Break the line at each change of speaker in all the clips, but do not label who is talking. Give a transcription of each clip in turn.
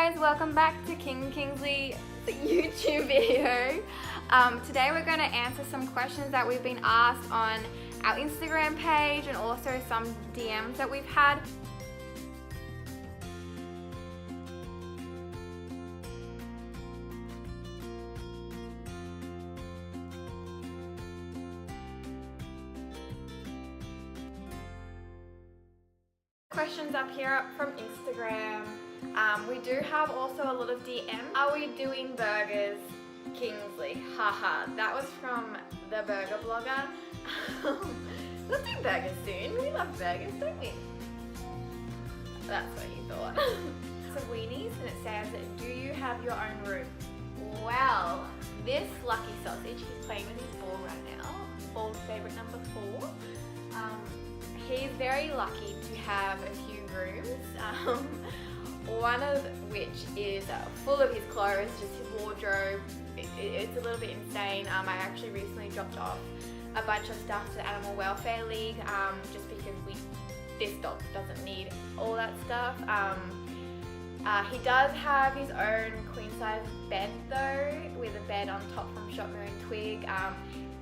guys, welcome back to King Kingsley YouTube video. Today we're going to answer some questions that we've been asked on our Instagram page and also some DMs that we've had. Questions up here from Instagram. We do have also a lot of DMs. Are we doing burgers, Kingsley? Haha, that was from the burger blogger. We'll do burgers soon. We love burgers, don't we? That's what he thought. So weenies, and it says, do you have your own room? Well, this lucky sausage, he's playing with his ball right now. Ball's favorite number 4. He's very lucky to have a few rooms, one of which is full of his clothes, just his wardrobe. It's a little bit insane. I actually recently dropped off a bunch of stuff to the Animal Welfare League, just because this dog doesn't need all that stuff. He does have his own queen size bed though, with a bed on top from Shop Mirror and Twig.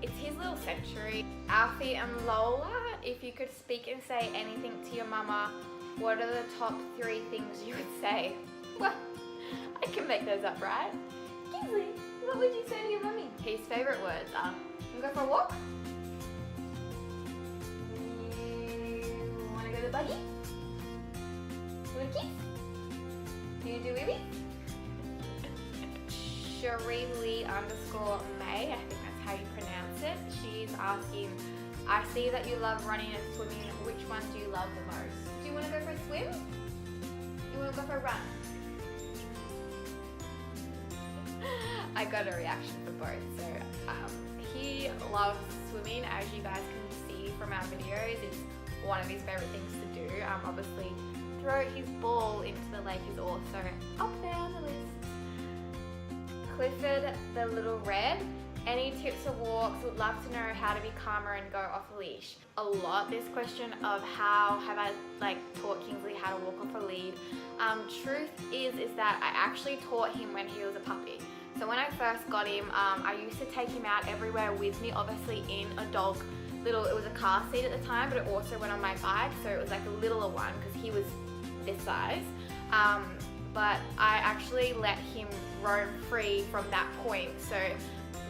It's his little sanctuary. Alfie and Lola, if you could speak and say anything to your mama, what are the top 3 things you would say? Well, I can make those up, right? Kingsley, what would you say to your mummy? His favourite words are, you wanna go for a walk? You wanna go to the buggy? You wanna kiss? Do you do wee-wee? Shirley_May, I think that's how you pronounce it. She's asking, I see that you love running and swimming. Which one do you love the most? Do you want to go for a swim? You want to go for a run? I got a reaction for both. So he loves swimming, as you guys can see from our videos. It's one of his favorite things to do. Obviously, throw his ball into the lake is also up there on the list. Clifford the Little Red. Any tips or walks? Would love to know how to be calmer and go off a leash. A lot, this question of how have I taught Kingsley how to walk off a lead. Truth is that I actually taught him when he was a puppy. So when I first got him, I used to take him out everywhere with me, obviously in a dog it was a car seat at the time, but it also went on my bike, so it was like a littler one because he was this size. But I actually let him roam free from that point. So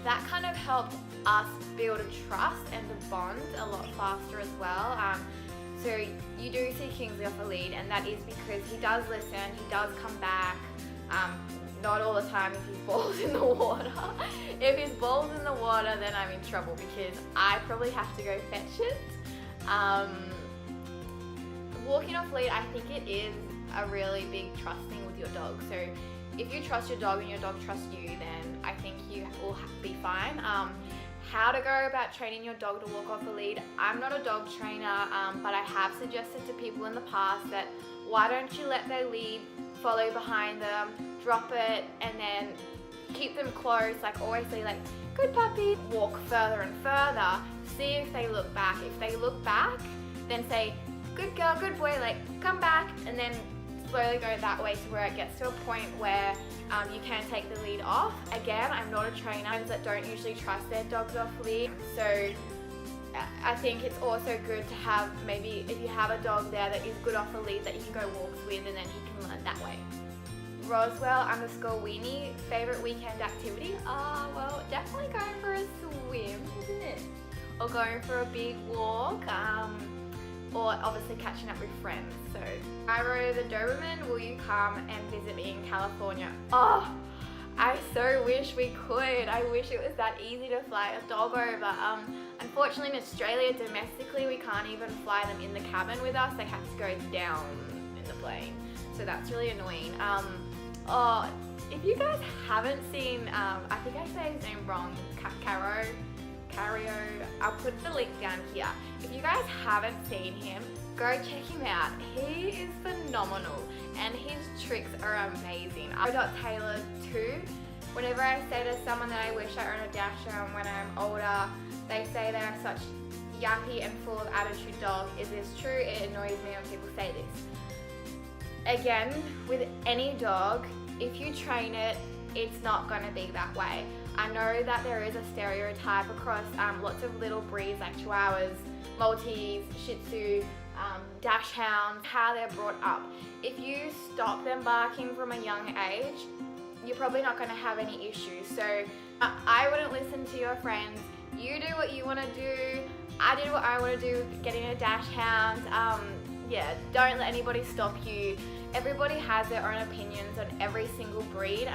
that kind of helped us build a trust and a bond a lot faster as well. So you do see Kingsley off a lead, and that is because he does listen, he does come back. Not all the time if his ball's in the water. If his ball's in the water, then I'm in trouble because I probably have to go fetch it. Walking off lead, I think it is a really big trusting with your dog. So if you trust your dog and your dog trusts you, then I think you will be fine. How to go about training your dog to walk off a lead. I'm not a dog trainer, but I have suggested to people in the past that why don't you let their lead follow behind them, drop it, and then keep them close, always say good puppy, walk further and further, see if they look back. If they look back, then say, good girl, good boy, come back, and then slowly go that way to where it gets to a point where you can take the lead off. Again, I'm not a trainer that don't usually trust their dogs off lead, so I think it's also good to have, maybe if you have a dog there that is good off a lead that you can go walks with, and then he can learn that way. Roswell_Weenie, favorite weekend activity? Well, definitely going for a swim, isn't it? Or going for a big walk. Or obviously catching up with friends. So, Iro the Doberman, will you come and visit me in California? Oh, I so wish we could. I wish it was that easy to fly a dog over. Unfortunately in Australia, domestically, we can't even fly them in the cabin with us. They have to go down in the plane. So that's really annoying. If you guys haven't seen, I think I say his name wrong, Cario, I'll put the link down here. If you guys haven't seen him, go check him out. He is phenomenal and his tricks are amazing. Taylor too. Whenever I say to someone that I wish I owned a Dachshund when I'm older, they say they're such yappy and full of attitude dog. Is this true? It annoys me when people say this. Again, with any dog, if you train it, it's not going to be that way. I know that there is a stereotype across lots of little breeds like Chihuahuas, Maltese, Shih Tzu, Dachshunds, how they're brought up. If you stop them barking from a young age, you're probably not going to have any issues. So I wouldn't listen to your friends. You do what you want to do. I did what I want to do, getting a Dachshund. Yeah, don't let anybody stop you. Everybody has their own opinions on every single breed.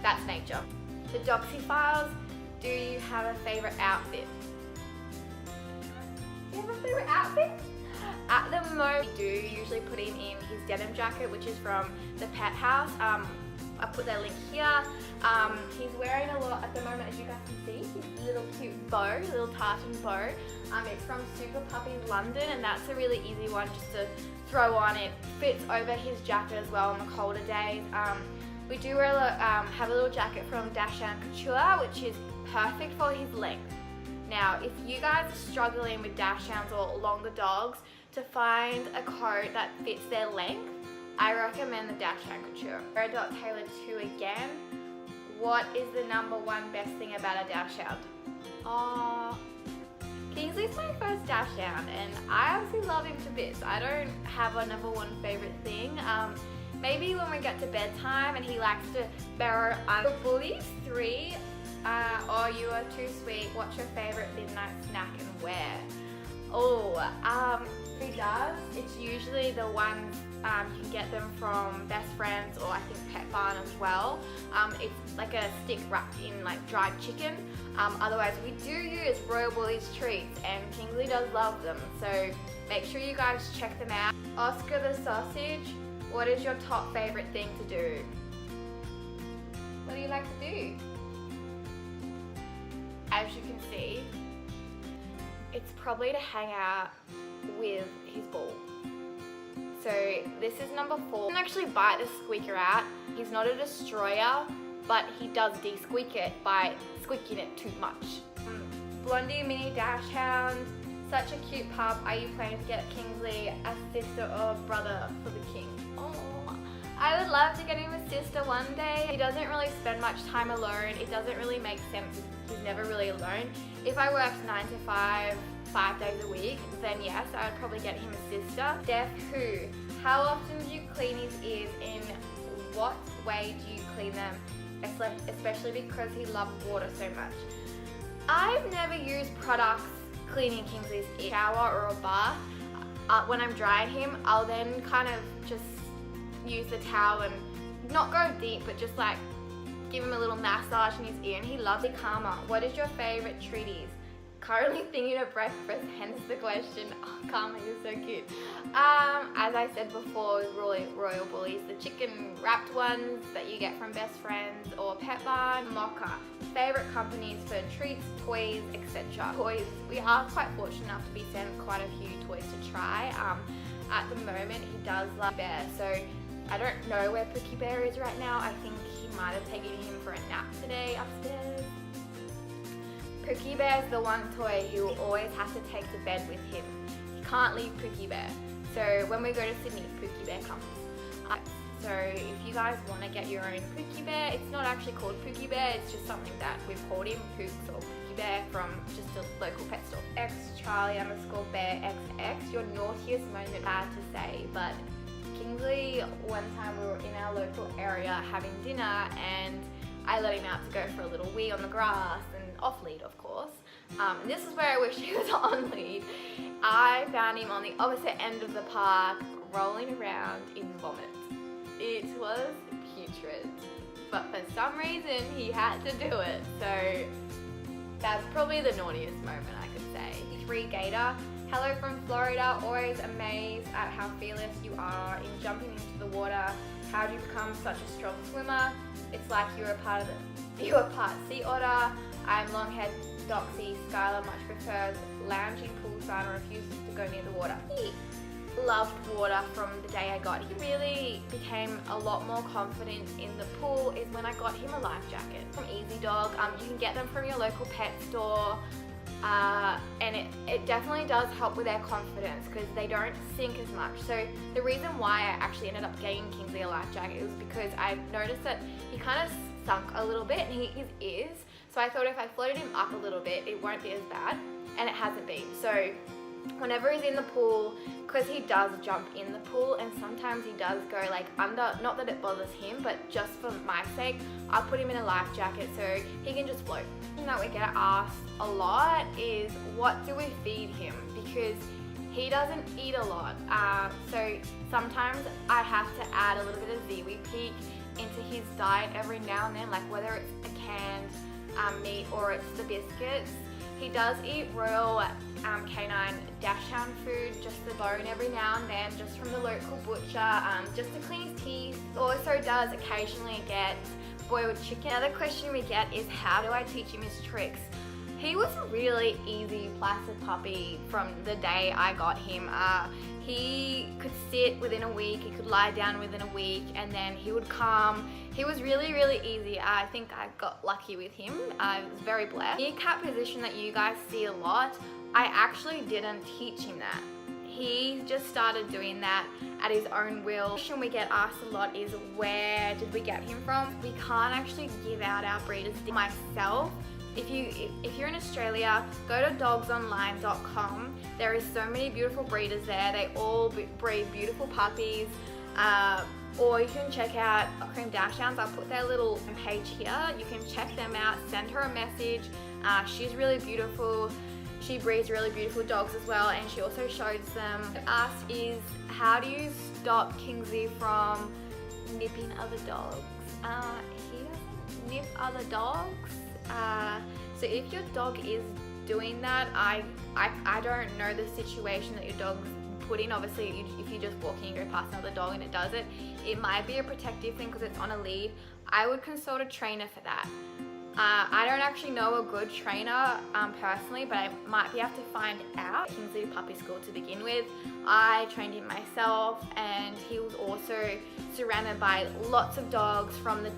That's nature. The Doxyphiles, do you have a favorite outfit? Do you have a favorite outfit? At the moment, we do usually put him in his denim jacket, which is from the Pet House. I put their link here. He's wearing a lot at the moment, as you guys can see, his little cute bow, little tartan bow. It's from Super Puppies London, and that's a really easy one just to throw on. It fits over his jacket as well on the colder days. We do have a little jacket from Dachshund Couture, which is perfect for his length. Now, if you guys are struggling with Dachshunds or longer dogs to find a coat that fits their length, I recommend the Dachshund Couture. Taylor 2 again. What is the #1 best thing about a Dachshund? Kingsley's my first Dachshund, and I absolutely love him to bits. I don't have a #1 favorite thing. Maybe when we get to bedtime and he likes to burrow under Bullies 3. Oh, you are too sweet. What's your favorite midnight snack and where? He does. It's usually the ones you can get them from Best Friends, or I think Pet Barn as well. It's like a stick wrapped in like dried chicken. Otherwise, we do use Royal Bullies treats, and Kingsley does love them. So make sure you guys check them out. Oscar the Sausage, what is your top favorite thing to do? What do you like to do? As you can see, it's probably to hang out with his ball. So this is #4. He can actually bite the squeaker out. He's not a destroyer, but he does de-squeak it by squeaking it too much. Blondie Mini Dachshund, such a cute pup. Are you planning to get Kingsley a sister or brother for the king? I would love to get him a sister one day. He doesn't really spend much time alone. It doesn't really make sense. He's never really alone. If I worked 9 to 5, 5 days a week, then yes, I would probably get him a sister. Steph Who, how often do you clean his ears? In what way do you clean them? Especially because he loves water so much. I've never used products cleaning Kingsley's ear, shower or a bath. When I'm drying him, I'll then kind of just use the towel and not go deep, but just like give him a little massage in his ear, and he loves it. Karma, what is your favorite treaties? Currently thinking of breakfast, hence the question. Oh, Karma, you're so cute. As I said before, Royal Bullies, the chicken wrapped ones that you get from Best Friends or Pet Barn. Mocha, favorite companies for treats, toys, etc. Toys, we are quite fortunate enough to be sent quite a few toys to try. At the moment, he does love Bear, so I don't know where Pookie Bear is right now. I think he might have taken him for a nap today upstairs. Pookie Bear is the one toy he will always have to take to bed with him. He can't leave Pookie Bear. So when we go to Sydney, Pookie Bear comes. So if you guys want to get your own Pookie Bear, it's not actually called Pookie Bear, it's just something that we've called him, Pooks or Pookie Bear, from just a local pet store. XCharlie_BearXX, your naughtiest moment, bad to say, but Kingsley, one time we were in our local area having dinner, and I let him out to go for a little wee on the grass, and off lead of course. And this is where I wish he was on lead. I found him on the opposite end of the park, rolling around in vomit. It was putrid, but for some reason he had to do it, so that's probably the naughtiest moment I could say. 3 Gator, hello from Florida, always amazed at how fearless you are in jumping into the water. How do you become such a strong swimmer? It's like you're part sea otter. I'm long-haired Doxy. Skylar much prefers lounging poolside and refuses to go near the water. He loved water from the day I got him. He really became a lot more confident in the pool is when I got him a life jacket from Easy Dog. You can get them from your local pet store. and it definitely does help with their confidence because they don't sink as much. So the reason why I actually ended up getting Kingsley a life jacket was because I noticed that he kind of sunk a little bit, and his ears. So I thought if I floated him up a little bit, it won't be as bad, and it hasn't been. So whenever he's in the pool, because he does jump in the pool and sometimes he does go like under, not that it bothers him, but just for my sake, I'll put him in a life jacket so he can just float. Something that we get asked a lot is what do we feed him, because he doesn't eat a lot. So sometimes I have to add a little bit of Ziwi Peak into his diet every now and then, like whether it's a canned meat or it's the biscuits. He does eat Royal Canine Dachshund food, just the bone every now and then, just from the local butcher, just to clean his teeth. Also does occasionally get boiled chicken. Another question we get is how do I teach him his tricks? He was a really easy, placid puppy from the day I got him. He could sit within a week, he could lie down within a week, and then he would calm. He was really, really easy. I think I got lucky with him. I was very blessed. The cat position that you guys see a lot, I actually didn't teach him that. He just started doing that at his own will. The question we get asked a lot is where did we get him from? We can't actually give out our breeders. Myself, if you're in Australia, go to dogsonline.com. There is so many beautiful breeders there. They all breed beautiful puppies. Or you can check out Cream Dachshunds. I'll put their little page here. You can check them out. Send her a message. She's really beautiful. She breeds really beautiful dogs as well, and she also shows them. Asked is how do you stop Kingsley from nipping other dogs? He doesn't nip other dogs. So if your dog is doing that, I don't know the situation that your dog's put in. Obviously, if you're just walking and go past another dog and it does it, it might be a protective thing because it's on a lead. I would consult a trainer for that. I don't actually know a good trainer personally, but I might be able to find out. Kingsley Puppy School to begin with. I trained him myself, and he was also surrounded by lots of dogs from the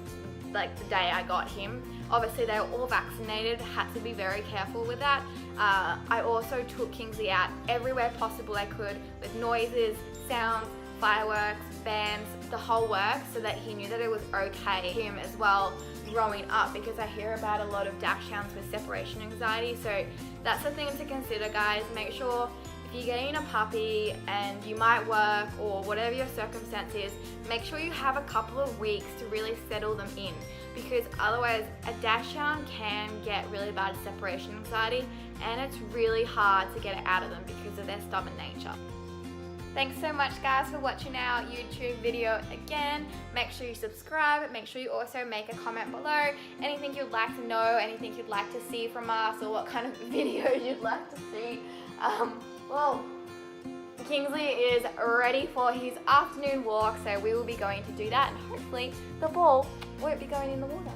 day I got him. Obviously they were all vaccinated, had to be very careful with that. I also took Kingsley out everywhere possible I could with noises, sounds, fireworks, bands, the whole works, so that he knew that it was okay for him as well growing up, because I hear about a lot of Dachshunds with separation anxiety. So that's the thing to consider, guys. Make sure if you're getting a puppy and you might work or whatever your circumstance is, make sure you have a couple of weeks to really settle them in, because otherwise a Dachshund can get really bad separation anxiety, and it's really hard to get it out of them because of their stubborn nature. Thanks so much, guys, for watching our YouTube video again. Make sure you subscribe. Make sure you also make a comment below. Anything you'd like to know, anything you'd like to see from us, or what kind of videos you'd like to see. Well, Kingsley is ready for his afternoon walk, so we will be going to do that, and hopefully the ball won't be going in the water.